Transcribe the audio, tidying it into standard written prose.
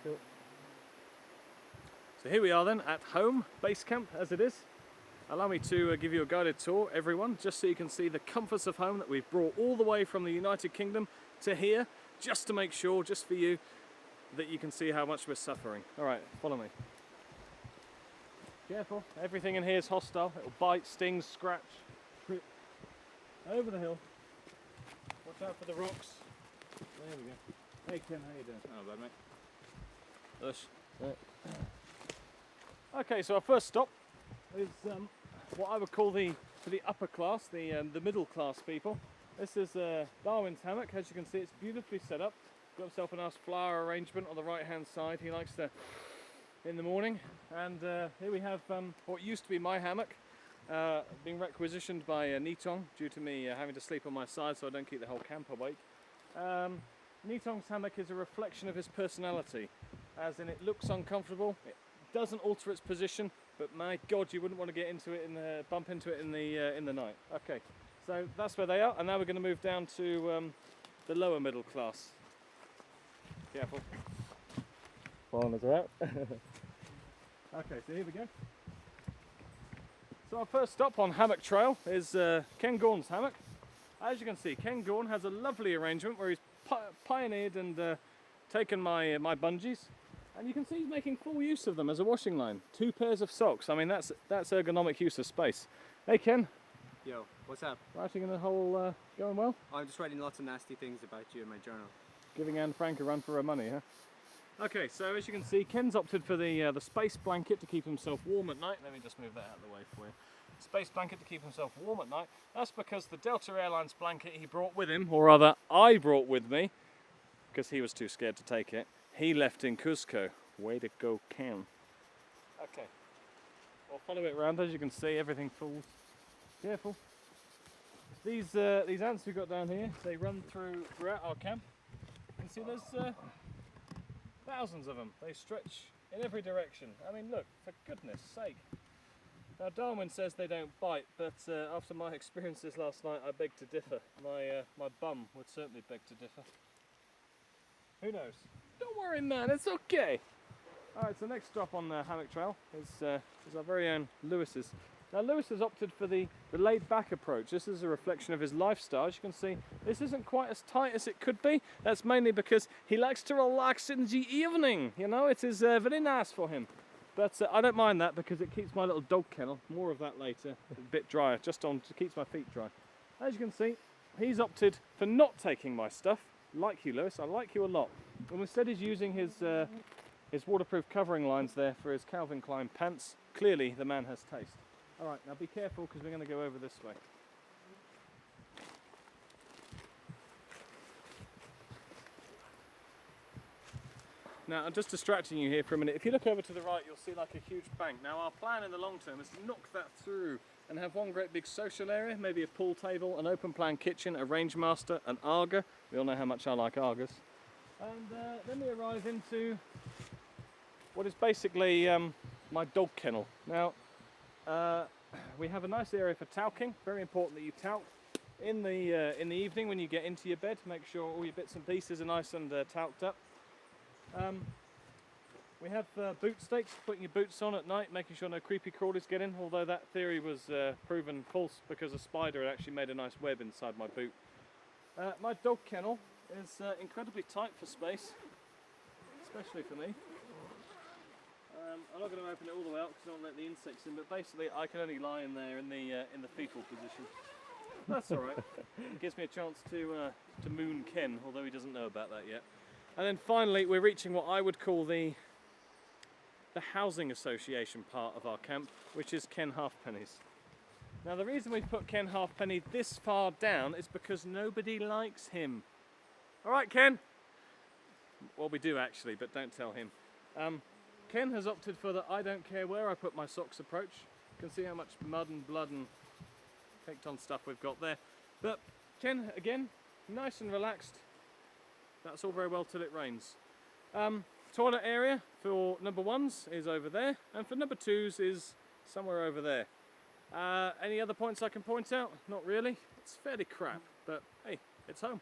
Cool. So here we are then at home, base camp as it is. Allow me to give you a guided tour, everyone, just so you can see the comforts of home that we've brought all the way from the United Kingdom to here, just to make sure, just for you, that you can see how much we're suffering. All right, follow me. Careful, everything in here is hostile. It'll bite, sting, scratch. Over the hill. Watch out for the rocks. There we go. Hey Ken, how you doing? Oh, bad mate. Ush. Okay, so our first stop is what I would call for the upper class, the middle class people. This is Darwin's hammock. As you can see, it's beautifully set up. Got himself a nice flower arrangement on the right hand side. He likes to in the morning. And here we have what used to be my hammock, being requisitioned by Nitong due to me having to sleep on my side so I don't keep the whole camp awake. Nitong's hammock is a reflection of his personality, as in it looks uncomfortable. It doesn't alter its position, but my God, you wouldn't want to get into it bump into it in the night. Okay, so that's where they are, and now we're going to move down to the lower middle class. Careful. Foreigners are out. Okay, so here we go. So our first stop on Hammock Trail is Ken Gongs Hammock. As you can see, Ken Gorn has a lovely arrangement where he's pioneered and taken my bungees, and you can see he's making full use of them as a washing line. 2 pairs of socks. I mean, that's ergonomic use of space. Hey Ken. Yo, what's up? Writing in the hole going well? I'm just writing lots of nasty things about you in my journal. Giving Anne Frank a run for her money, huh? Okay, so as you can see, Ken's opted for the space blanket to keep himself warm at night. Let me just move that out of the way for you. Space blanket to keep himself warm at night. That's because the Delta Airlines blanket he brought with him, or rather I brought with me, because he was too scared to take it, he left in Cuzco. Way to go, Ken. Okay, I'll follow it around. As you can see, everything falls. Careful. These ants we've got down here, they run throughout our camp. You can see there's thousands of them. They stretch in every direction. I mean, look, for goodness sake. Now Darwin says they don't bite, but after my experiences last night, I beg to differ. My bum would certainly beg to differ. Who knows? Don't worry, man, it's okay. Alright, so next stop on the Hammock Trail is our very own Lewis's. Now Lewis has opted for the laid-back approach. This is a reflection of his lifestyle. As you can see, this isn't quite as tight as it could be. That's mainly because he likes to relax in the evening. You know, it is very nice for him. But I don't mind that because it keeps my little dog kennel, more of that later, a bit drier, just on, it keeps my feet dry. As you can see, he's opted for not taking my stuff. Like you, Lewis, I like you a lot. And instead he's using his waterproof covering lines there for his Calvin Klein pants. Clearly the man has taste. Alright, now be careful because we're going to go over this way. Now, I'm just distracting you here for a minute. If you look over to the right, you'll see like a huge bank. Now, our plan in the long term is to knock that through and have one great big social area, maybe a pool table, an open plan kitchen, a range master, an Arga. We all know how much I like Argas. And then we arrive into what is basically my dog kennel. Now, we have a nice area for talking. Very important that you talc in the evening when you get into your bed. Make sure all your bits and pieces are nice and talked up. We have boot stakes, putting your boots on at night, making sure no creepy crawlies get in, although that theory was proven false because a spider had actually made a nice web inside my boot. My dog kennel is incredibly tight for space, especially for me. I'm not going to open it all the way up because I don't let the insects in, but basically I can only lie in there in the fetal position. That's alright. It gives me a chance to moon Ken, although he doesn't know about that yet. And then finally we're reaching what I would call the housing association part of our camp, which is Ken Halfpenny's. Now the reason we've put Ken Halfpenny this far down is because nobody likes him. Alright Ken? Well, we do actually, but don't tell him. Ken has opted for the I don't care where I put my socks approach. You can see how much mud and blood and caked on stuff we've got there. But Ken, again, nice and relaxed. That's all very well till it rains. Toilet area for number ones is over there, and for number twos is somewhere over there. Any other points I can point out? Not really. It's fairly crap, but hey, it's home.